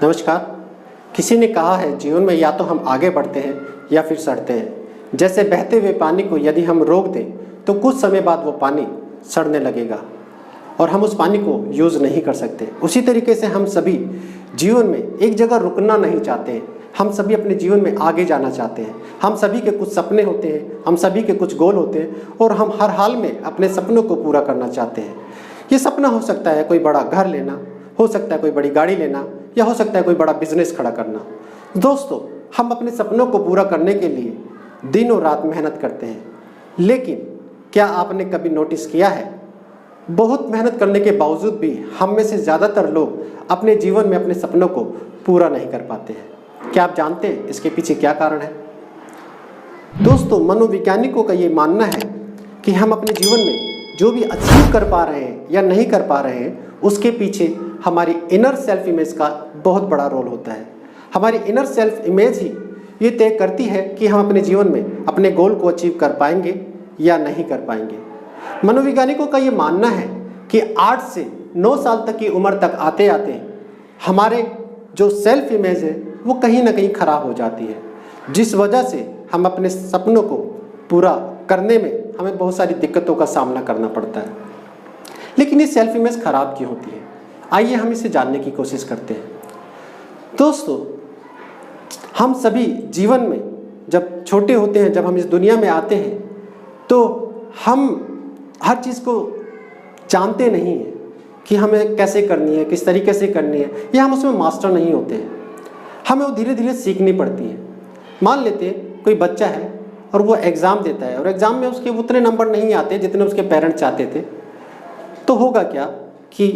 नमस्कार। किसी ने कहा है जीवन में या तो हम आगे बढ़ते हैं या फिर सड़ते हैं। जैसे बहते हुए पानी को यदि हम रोक दें तो कुछ समय बाद वो पानी सड़ने लगेगा और हम उस पानी को यूज़ नहीं कर सकते। उसी तरीके से हम सभी जीवन में एक जगह रुकना नहीं चाहते हैं। हम सभी अपने जीवन में आगे जाना चाहते हैं। हम सभी के कुछ सपने होते हैं, हम सभी के कुछ गोल होते हैं और हम हर हाल में अपने सपनों को पूरा करना चाहते हैं। ये सपना हो सकता है कोई बड़ा घर लेना, हो सकता है कोई बड़ी गाड़ी लेना, या हो सकता है कोई बड़ा बिजनेस खड़ा करना। दोस्तों, हम अपने सपनों को पूरा करने के लिए दिनों रात मेहनत करते हैं, लेकिन क्या आपने कभी नोटिस किया है बहुत मेहनत करने के बावजूद भी हम में से ज़्यादातर लोग अपने जीवन में अपने सपनों को पूरा नहीं कर पाते हैं। क्या आप जानते हैं इसके पीछे क्या कारण है? दोस्तों, मनोवैज्ञानिकों का ये मानना है कि हम अपने जीवन में जो भी अचीव कर पा रहे हैं या नहीं कर पा रहे हैं, उसके पीछे हमारी इनर सेल्फ इमेज का बहुत बड़ा रोल होता है। हमारी इनर सेल्फ इमेज ही ये तय करती है कि हम अपने जीवन में अपने गोल को अचीव कर पाएंगे या नहीं कर पाएंगे। मनोवैज्ञानिकों का ये मानना है कि 8 से 9 साल तक की उम्र तक आते आते हमारे जो सेल्फ इमेज है वो कहीं ना कहीं खराब हो जाती है, जिस वजह से हम अपने सपनों को पूरा करने में हमें बहुत सारी दिक्कतों का सामना करना पड़ता है। लेकिन ये सेल्फ इमेज खराब क्यों होती है? आइए हम इसे जानने की कोशिश करते हैं। दोस्तों, हम सभी जीवन में जब छोटे होते हैं, जब हम इस दुनिया में आते हैं, तो हम हर चीज़ को जानते नहीं हैं कि हमें कैसे करनी है, किस तरीके से करनी है, या हम उसमें मास्टर नहीं होते हैं। हमें वो धीरे धीरे सीखनी पड़ती है। मान लेते हैं कोई बच्चा है और वो एग्ज़ाम देता है और एग्ज़ाम में उसके उतने नंबर नहीं आते जितने उसके पेरेंट्स चाहते थे, तो होगा क्या कि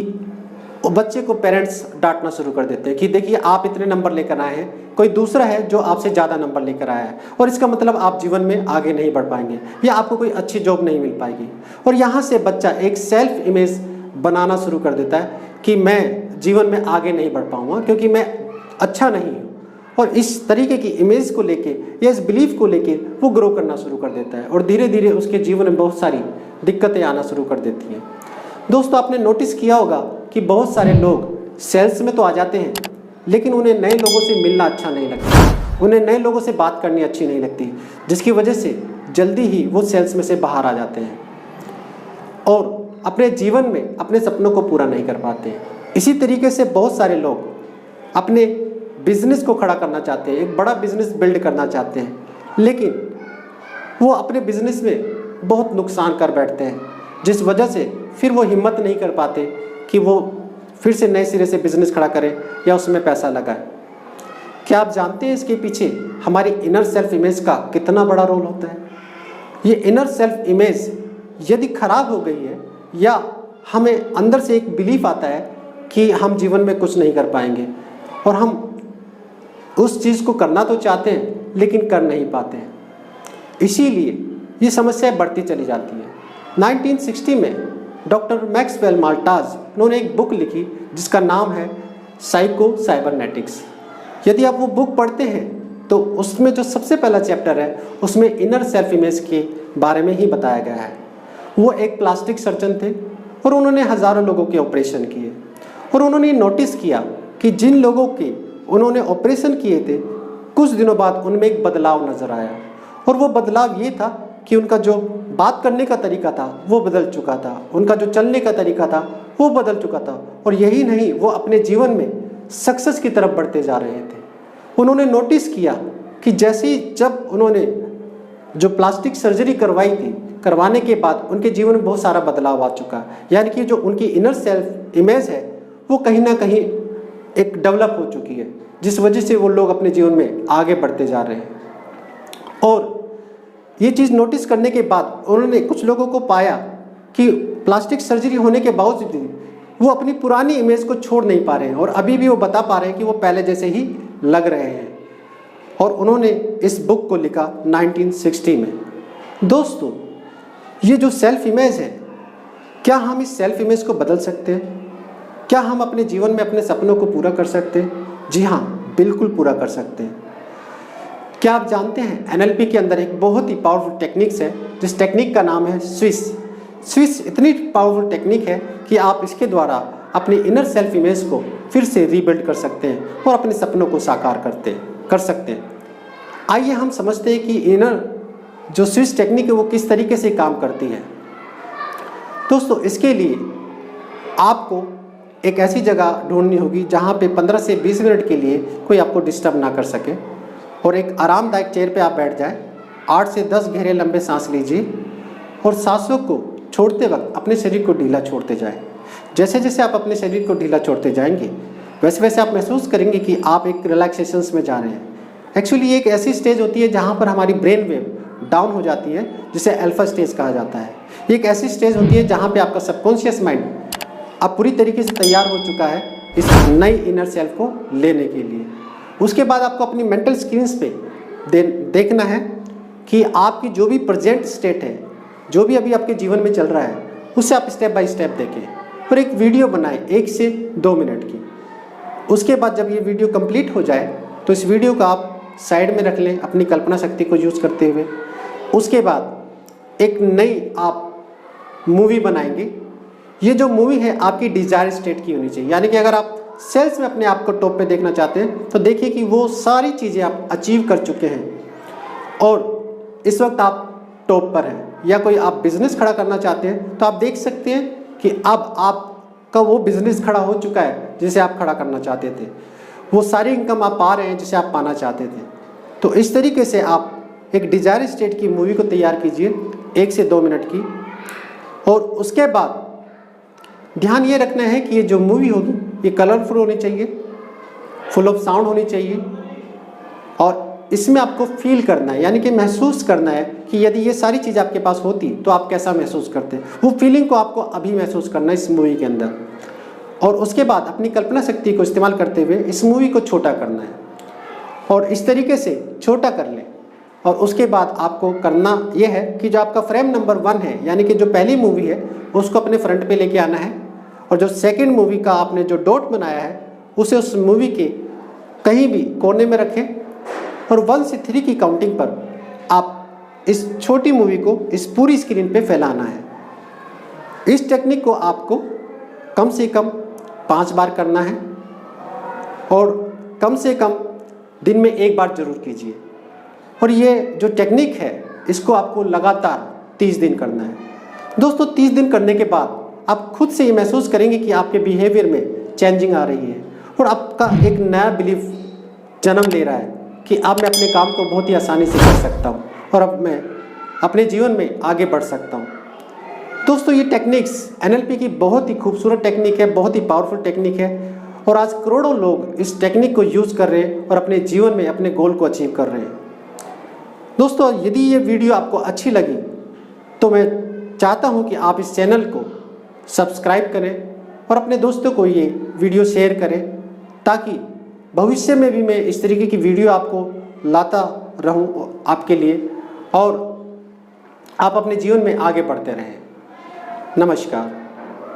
वो बच्चे को पेरेंट्स डांटना शुरू कर देते हैं कि देखिए आप इतने नंबर लेकर आए हैं, कोई दूसरा है जो आपसे ज़्यादा नंबर लेकर आया है और इसका मतलब आप जीवन में आगे नहीं बढ़ पाएंगे या आपको कोई अच्छी जॉब नहीं मिल पाएगी। और यहाँ से बच्चा एक सेल्फ इमेज बनाना शुरू कर देता है कि मैं जीवन में आगे नहीं बढ़ पाऊँगा क्योंकि मैं अच्छा नहीं हूँ। और इस तरीके की इमेज को लेके या इस बिलीफ को लेके वो ग्रो करना शुरू कर देता है और धीरे धीरे उसके जीवन में बहुत सारी दिक्कतें आना शुरू कर देती हैं। दोस्तों, आपने नोटिस किया होगा कि बहुत सारे लोग सेल्स में तो आ जाते हैं, लेकिन उन्हें नए लोगों से मिलना अच्छा नहीं लगता, उन्हें नए लोगों से बात करनी अच्छी नहीं लगती, जिसकी वजह से जल्दी ही वो सेल्स में से बाहर आ जाते हैं और अपने जीवन में अपने सपनों को पूरा नहीं कर पाते हैं। इसी तरीके से बहुत सारे लोग अपने बिजनेस को खड़ा करना चाहते हैं, एक बड़ा बिजनेस बिल्ड करना चाहते हैं, लेकिन वो अपने बिजनेस में बहुत नुकसान कर बैठते हैं, जिस वजह से फिर वो हिम्मत नहीं कर पाते कि वो फिर से नए सिरे से बिजनेस खड़ा करें या उसमें पैसा लगाएं। क्या आप जानते हैं इसके पीछे हमारी इनर सेल्फ इमेज का कितना बड़ा रोल होता है? ये इनर सेल्फ इमेज यदि खराब हो गई है या हमें अंदर से एक बिलीफ आता है कि हम जीवन में कुछ नहीं कर पाएंगे और हम उस चीज़ को करना तो चाहते हैं लेकिन कर नहीं पाते हैं, इसीलिए ये समस्याएं बढ़ती चली जाती है। 1960 में डॉक्टर मैक्सवेल माल्टाज उन्होंने एक बुक लिखी जिसका नाम है साइको साइबरनेटिक्स। यदि आप वो बुक पढ़ते हैं तो उसमें जो सबसे पहला चैप्टर है उसमें इनर सेल्फ इमेज के बारे में ही बताया गया है। वो एक प्लास्टिक सर्जन थे और उन्होंने हज़ारों लोगों के ऑपरेशन किए और उन्होंने नोटिस किया कि जिन लोगों के उन्होंने ऑपरेशन किए थे कुछ दिनों बाद उनमें एक बदलाव नज़र आया और वो बदलाव ये था कि उनका जो बात करने का तरीका था वो बदल चुका था, उनका जो चलने का तरीका था वो बदल चुका था और यही नहीं, वो अपने जीवन में सक्सेस की तरफ बढ़ते जा रहे थे। उन्होंने नोटिस किया कि जैसे ही जब उन्होंने जो प्लास्टिक सर्जरी करवाई थी, करवाने के बाद उनके जीवन में बहुत सारा बदलाव आ चुका, यानी कि जो उनकी इनर सेल्फ इमेज है वो कहीं ना कहीं एक डेवलप हो चुकी है, जिस वजह से वो लोग अपने जीवन में आगे बढ़ते जा रहे हैं। और ये चीज़ नोटिस करने के बाद उन्होंने कुछ लोगों को पाया कि प्लास्टिक सर्जरी होने के बावजूद भी वो अपनी पुरानी इमेज को छोड़ नहीं पा रहे हैं और अभी भी वो बता पा रहे हैं कि वो पहले जैसे ही लग रहे हैं। और उन्होंने इस बुक को लिखा 1960 में। दोस्तों, ये जो सेल्फ इमेज है, क्या हम इस सेल्फ इमेज को बदल सकते हैं? क्या हम अपने जीवन में अपने सपनों को पूरा कर सकते हैं? जी हाँ, बिल्कुल पूरा कर सकते हैं। क्या आप जानते हैं NLP के अंदर एक बहुत ही पावरफुल टेक्निक्स है जिस टेक्निक का नाम है स्विच। इतनी पावरफुल टेक्निक है कि आप इसके द्वारा अपनी इनर सेल्फ इमेज को फिर से रीबिल्ड कर सकते हैं और अपने सपनों को साकार कर सकते हैं। आइए हम समझते हैं कि इनर जो स्विच टेक्निक है वो किस तरीके से काम करती है। दोस्तों, इसके लिए आपको एक ऐसी जगह ढूंढनी होगी जहाँ पे 15 से 20 मिनट के लिए कोई आपको डिस्टर्ब ना कर सके, और एक आरामदायक चेयर पे आप बैठ जाएं। 8 से 10 गहरे लंबे सांस लीजिए और सांसों को छोड़ते वक्त अपने शरीर को ढीला छोड़ते जाएं। जैसे जैसे आप अपने शरीर को ढीला छोड़ते जाएंगे वैसे वैसे आप महसूस करेंगे कि आप एक रिलैक्सेशंस में जा रहे हैं। एक्चुअली ये एक ऐसी स्टेज होती है जहाँ पर हमारी ब्रेन वेव डाउन हो जाती है, जिसे अल्फा स्टेज कहा जाता है। ये एक ऐसी स्टेज होती है जहाँ पे आपका सबकॉन्शियस माइंड अब पूरी तरीके से तैयार हो चुका है इस नई इनर सेल्फ को लेने के लिए। उसके बाद आपको अपनी मेंटल स्क्रीन्स पे देखना है कि आपकी जो भी प्रेजेंट स्टेट है, जो भी अभी आपके जीवन में चल रहा है, उससे आप स्टेप बाय स्टेप देखें और एक वीडियो बनाएं 1 से 2 मिनट की। उसके बाद जब ये वीडियो कंप्लीट हो जाए तो इस वीडियो को आप साइड में रख लें अपनी कल्पना शक्ति को यूज़ करते हुए। उसके बाद एक नई आप मूवी बनाएंगे। ये जो मूवी है आपकी डिजायर स्टेट की होनी चाहिए, यानी कि अगर आप सेल्स में अपने आप को टॉप पे देखना चाहते हैं तो देखिए कि वो सारी चीज़ें आप अचीव कर चुके हैं और इस वक्त आप टॉप पर हैं। या कोई आप बिजनेस खड़ा करना चाहते हैं तो आप देख सकते हैं कि अब आपका वो बिजनेस खड़ा हो चुका है जिसे आप खड़ा करना चाहते थे। वो सारी इनकम आप पा रहे हैं जिसे आप पाना चाहते थे। तो इस तरीके से आप एक डिजायर स्टेट की मूवी को तैयार कीजिए 1 से 2 मिनट की। और उसके बाद ध्यान ये रखना है कि ये जो मूवी होगी ये कलरफुल होनी चाहिए, फुल ऑफ साउंड होनी चाहिए, और इसमें आपको फील करना है, यानी कि महसूस करना है कि यदि ये सारी चीज़ आपके पास होती तो आप कैसा महसूस करते। वो फीलिंग को आपको अभी महसूस करना है इस मूवी के अंदर। और उसके बाद अपनी कल्पना शक्ति को इस्तेमाल करते हुए इस मूवी को छोटा करना है और इस तरीके से छोटा कर लें। और उसके बाद आपको करना यह है कि जो आपका फ्रेम नंबर 1 है, यानी कि जो पहली मूवी है, उसको अपने फ्रंट पे लेके आना है, और जो सेकंड मूवी का आपने जो डॉट बनाया है उसे उस मूवी के कहीं भी कोने में रखें, और 1 से 3 की काउंटिंग पर आप इस छोटी मूवी को इस पूरी स्क्रीन पे फैलाना है। इस टेक्निक को आपको कम से कम 5 बार करना है और कम से कम दिन में 1 बार जरूर कीजिए। और ये जो टेक्निक है इसको आपको लगातार 30 दिन करना है। दोस्तों, 30 दिन करने के बाद आप खुद से ये महसूस करेंगे कि आपके बिहेवियर में चेंजिंग आ रही है और आपका एक नया बिलीफ जन्म ले रहा है कि अब मैं अपने काम को बहुत ही आसानी से कर सकता हूँ और अब मैं अपने जीवन में आगे बढ़ सकता हूँ। दोस्तों, ये टेक्निक्स NLP की बहुत ही खूबसूरत टेक्निक है, बहुत ही पावरफुल टेक्निक है, और आज करोड़ों लोग इस टेक्निक को यूज़ कर रहे हैं और अपने जीवन में अपने गोल को अचीव कर रहे हैं। दोस्तों, यदि ये वीडियो आपको अच्छी लगी तो मैं चाहता हूँ कि आप इस चैनल को सब्सक्राइब करें और अपने दोस्तों को ये वीडियो शेयर करें, ताकि भविष्य में भी मैं इस तरीके की वीडियो आपको लाता रहूं आपके लिए और आप अपने जीवन में आगे बढ़ते रहें। नमस्कार।